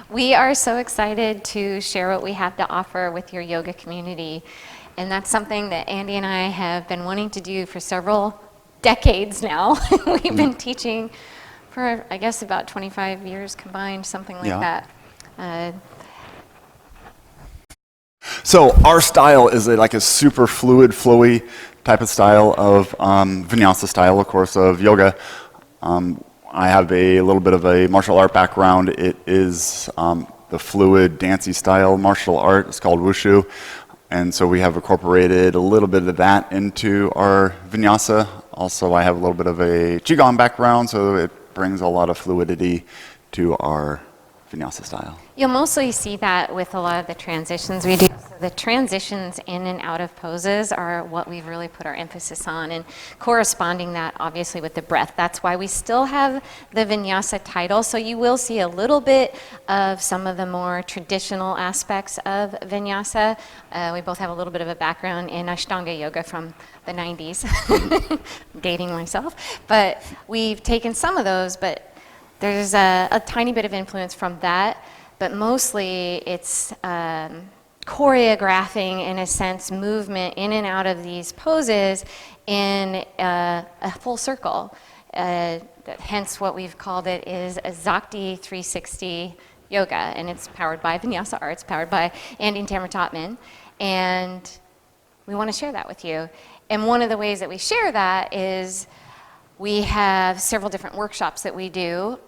We are so excited to share what we have to offer with your yoga community. And that's something that Andy and I have been wanting to do for several decades now. We've been teaching for, I guess, about 25 years combined, something like that. So our style is like a super fluid, flowy type of style of vinyasa style, of course, of yoga. I have a little bit of a martial art background. It is the fluid, dancey style martial art. It's called Wushu. And so we have incorporated a little bit of that into our vinyasa. Also, I have a little bit of a Qigong background, so it brings a lot of fluidity to our vinyasa style. You'll mostly see that with a lot of the transitions we do. So the transitions in and out of poses are what we've really put our emphasis on, and corresponding that obviously with the breath. That's why we still have the vinyasa title. So you will see a little bit of some of the more traditional aspects of vinyasa. We both have a little bit of a background in Ashtanga yoga from the 90s, dating myself. But we've taken some of those, but there's a tiny bit of influence from that, but mostly it's choreographing, in a sense, movement in and out of these poses in a full circle. Hence what we've called it is a Zakti 360 yoga, and it's powered by Vinyasa Arts, powered by Andy and Tamara Totman, and we want to share that with you. And one of the ways that we share that is we have several different workshops that we do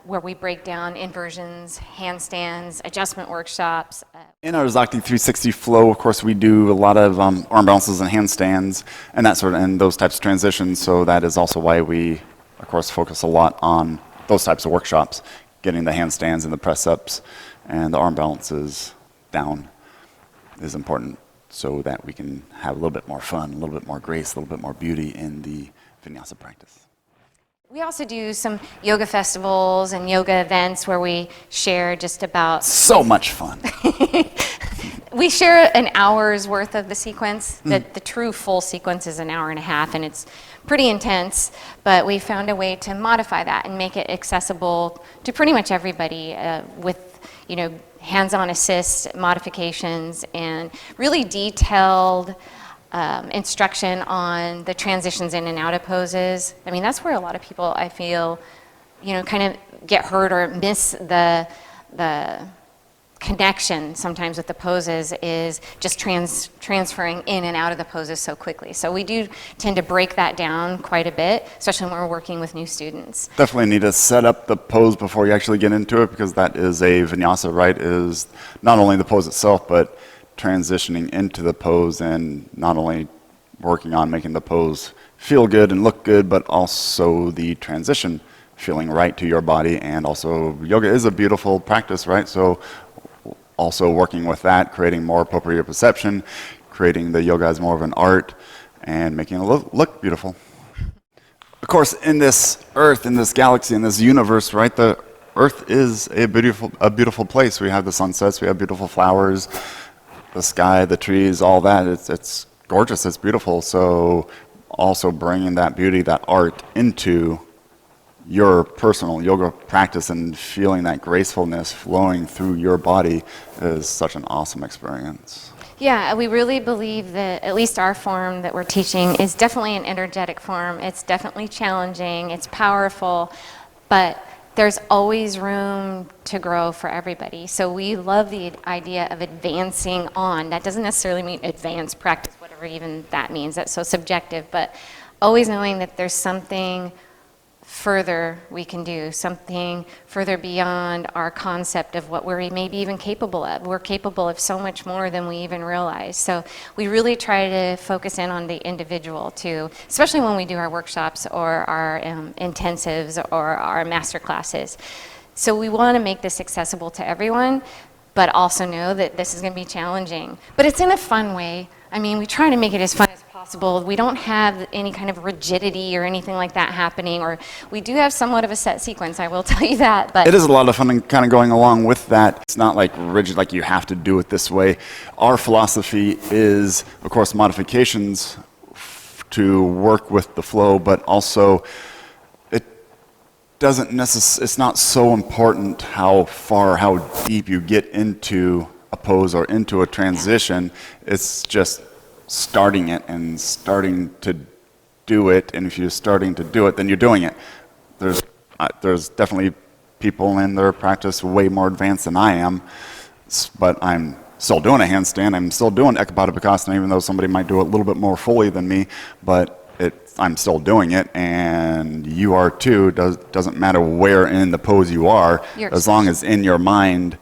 where we break down inversions, handstands, adjustment workshops. In our Zakti 360 flow, of course, we do a lot of arm balances and handstands and that sort of, and those types of transitions. So that is also why we, of course, focus a lot on those types of workshops, getting the handstands and the press-ups and the arm balances down is important so that we can have a little bit more fun, a little bit more grace, a little bit more beauty in the vinyasa practice. We also do some yoga festivals and yoga events where we share just about... So much fun. We share an hour's worth of the sequence. The true full sequence is an hour and a half, and it's pretty intense, but we found a way to modify that and make it accessible to pretty much everybody with, hands-on assist modifications and really detailed instruction on the transitions in and out of poses. I mean, that's where a lot of people, I feel, kind of get hurt or miss the connection sometimes with the poses, is just transferring in and out of the poses so quickly. So we do tend to break that down quite a bit, especially when we're working with new students. Definitely need to set up the pose before you actually get into it, because that is a vinyasa, right? Is not only the pose itself, but transitioning into the pose and not only working on making the pose feel good and look good, but also the transition feeling right to your body. And also yoga is a beautiful practice, right? So also working with that, creating more appropriate perception, creating the yoga as more of an art and making it look beautiful. Of course, in this earth, in this galaxy, in this universe, right, the earth is a beautiful place. We have the sunsets, we have beautiful flowers, the sky, the trees, all that. It's gorgeous, it's beautiful. So also bringing that beauty, that art into your personal yoga practice and feeling that gracefulness flowing through your body is such an awesome experience. Yeah, we really believe that at least our form that we're teaching is definitely an energetic form. It's definitely challenging, it's powerful, but there's always room to grow for everybody. So we love the idea of advancing on. That doesn't necessarily mean advanced practice, whatever even that means. That's so subjective, but always knowing that there's something further we can do, something further beyond our concept of what we're maybe even capable of. We're capable of so much more than we even realize. So we really try to focus in on the individual too, especially when we do our workshops or our intensives or our master classes. So we want to make this accessible to everyone, but also know that this is going to be challenging. But it's in a fun way. I mean, we try to make it as fun as possible. We don't have any kind of rigidity or anything like that happening, or we do have somewhat of a set sequence, I will tell you that. But it is a lot of fun and kind of going along with that. It's not like rigid, like you have to do it this way. Our philosophy is, of course, modifications to work with the flow, but also it's not so important how far, how deep you get into a pose or into a transition. It's just starting it and starting to do it. And if you're starting to do it, then you're doing it. There's definitely people in their practice way more advanced than I am, but I'm still doing a handstand. I'm still doing Ekapada Bakasana, even though somebody might do it a little bit more fully than me, but I'm still doing it, and you are too. Doesn't matter where in the pose you are, as long as in your mind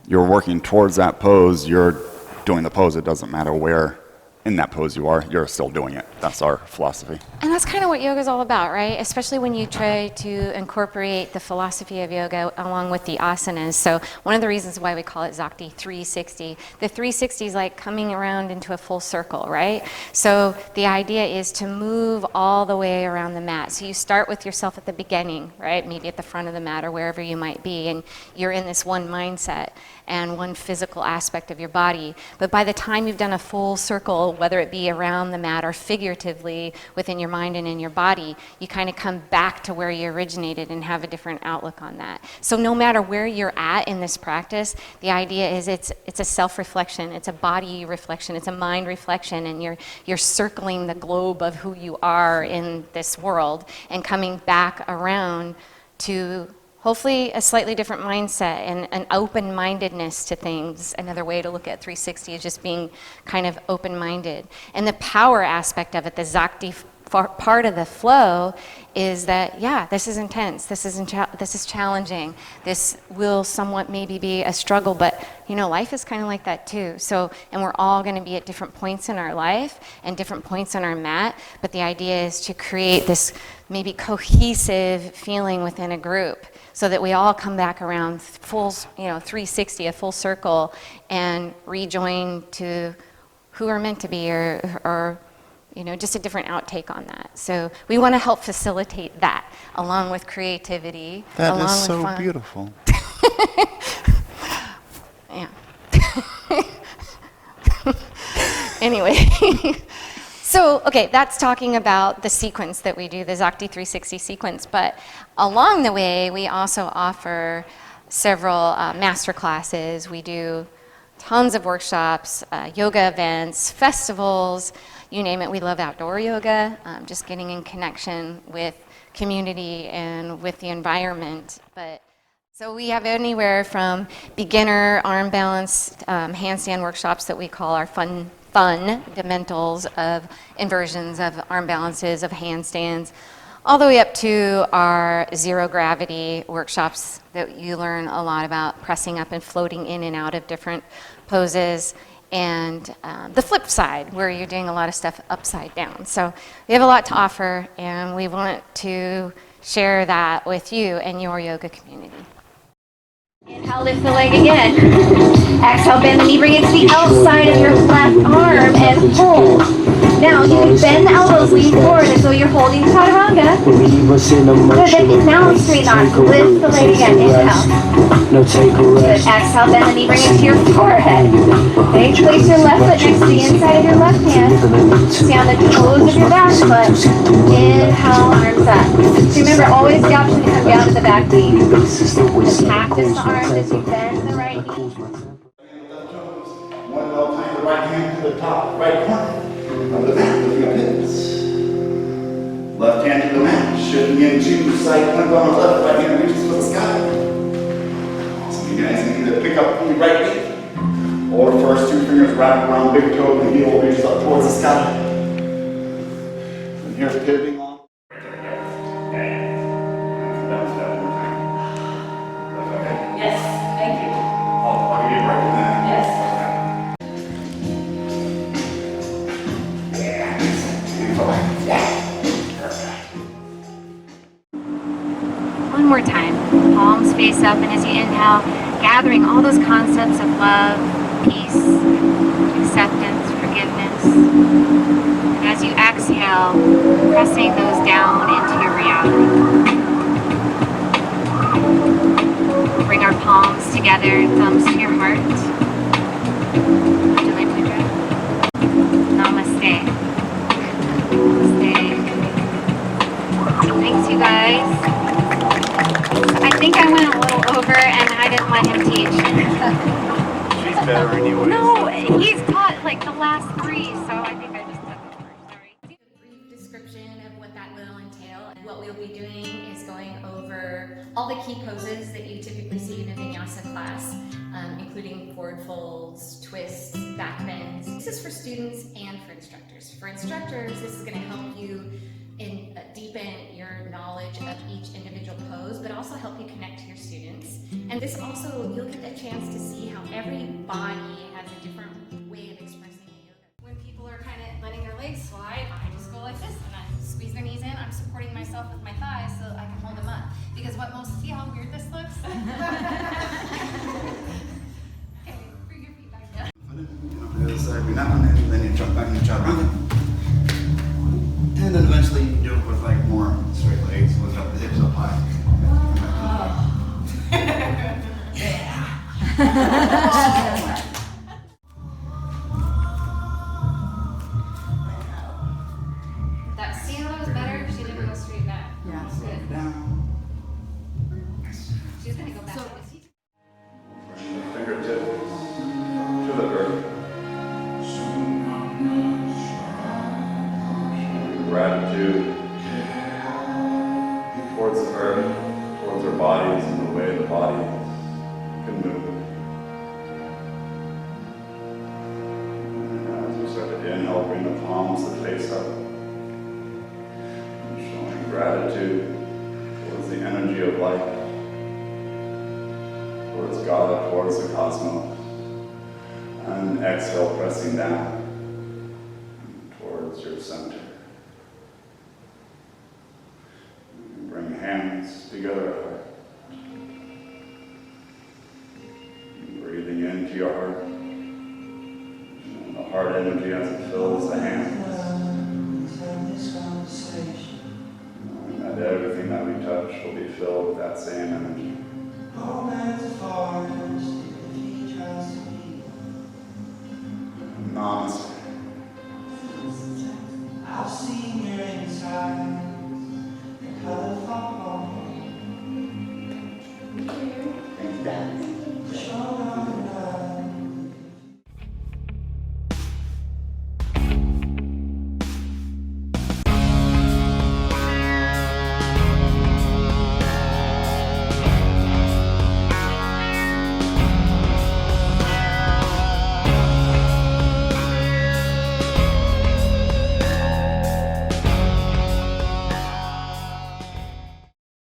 you're working towards that pose, you're doing the pose. It doesn't matter where in that pose you are, you're still doing it. That's our philosophy. And that's kind of what yoga is all about, right? Especially when you try to incorporate the philosophy of yoga along with the asanas. So one of the reasons why we call it Zakti 360, the 360 is like coming around into a full circle, right? So the idea is to move all the way around the mat. So you start with yourself at the beginning, right? Maybe at the front of the mat or wherever you might be, and you're in this one mindset and one physical aspect of your body. But by the time you've done a full circle, whether it be around the mat or figuratively within your mind and in your body, you kind of come back to where you originated and have a different outlook on that. So no matter where you're at in this practice, the idea is it's a self-reflection, it's a body reflection, it's a mind reflection, and you're circling the globe of who you are in this world and coming back around to hopefully a slightly different mindset and an open-mindedness to things. Another way to look at 360 is just being kind of open-minded. And the power aspect of it, the Zakti part of the flow, is that, yeah, this is intense, this is challenging, this will somewhat maybe be a struggle, but you know, life is kind of like that too. So, and we're all going to be at different points in our life and different points on our mat, but the idea is to create this maybe cohesive feeling within a group, so that we all come back around full, 360, a full circle, and rejoin to who we're meant to be, or just a different outtake on that. So we want to help facilitate that, along with creativity. That along is with so fun. beautiful. Yeah. Anyway. So, okay, that's talking about the sequence that we do, the Zakti 360 sequence. But along the way, we also offer several master classes. We do tons of workshops, yoga events, festivals, you name it. We love outdoor yoga, just getting in connection with community and with the environment. So we have anywhere from beginner arm balance handstand workshops that we call our fun fundamentals of inversions, of arm balances, of handstands, all the way up to our zero gravity workshops that you learn a lot about pressing up and floating in and out of different poses, and the flip side, where you're doing a lot of stuff upside down. So we have a lot to offer, and we want to share that with you and your yoga community. Inhale, lift the leg again. Exhale, bend the knee, bring it to the outside of your left arm and hold. Now you can bend the elbows, lean forward as though you're holding chaturanga. Good, then now straighten arms. Lift the leg again. Inhale. Good. Exhale, bend the knee, bring it to your forehead. Okay, place your left foot next to the inside of your left hand. Stay on the toes of your back foot. Inhale, arms up. So remember, always the option to come down to the back knee. And practice the arms as you bend the right knee. One bell, plant the right hand to the top right corner of the mat, lifting up hips. Left hand to the mat, shifting into side plank on the left, right hand reaches for the sky. Awesome, you guys can either pick up the right knee, or first two fingers wrap around big toe, and the heel reaches up towards the sky. And here's pivoting on. Yes, thank you. I'll give you a break in that. Yes. One more time, palms face up, and as you inhale, gathering all those concepts of love, peace, acceptance, forgiveness. And as you exhale, pressing those down into your reality. Bring our palms together, thumbs to your heart. Anjali Mudra. Namaste. Namaste. Thanks, you guys. with my MTH. She's better anyway. No, he's taught like the last 3, so I think I just took over. Sorry. A brief description of what that will entail. What we'll be doing is going over all the key poses that you typically see in a vinyasa class, including forward folds, twists, back bends. This is for students and for instructors. For instructors, this is going to help you deepen your knowledge of each individual pose, but also help you connect to your students. And this also, you'll get a chance to see how every body has a different way of expressing a yoga. When people are kind of letting their legs slide, I just go like this and I squeeze their knees in. I'm supporting myself with my thighs so I can hold them up. Because see how weird this looks? Okay, bring your feet back down. The other side, do that one, and then you jump back and you try to run it. And then eventually you do it with like more straight legs, lift up the hips up high. See how that was better? She didn't go straight back. Yeah. Good. Down. She's gonna go back. Bring the fingertips to the earth. Gratitude towards the earth, towards our bodies and the way the body can move. And as we start to inhale, bring the palms to face up. And showing gratitude towards the energy of life, towards God, towards the cosmos. And exhale, pressing down towards your center. Bring hands together. Breathing into your heart. And the heart energy as it fills the hands. Knowing that everything that we touch will be filled with that same energy. Namaste. I've seen your inside. Colorful. Thanks, Dad.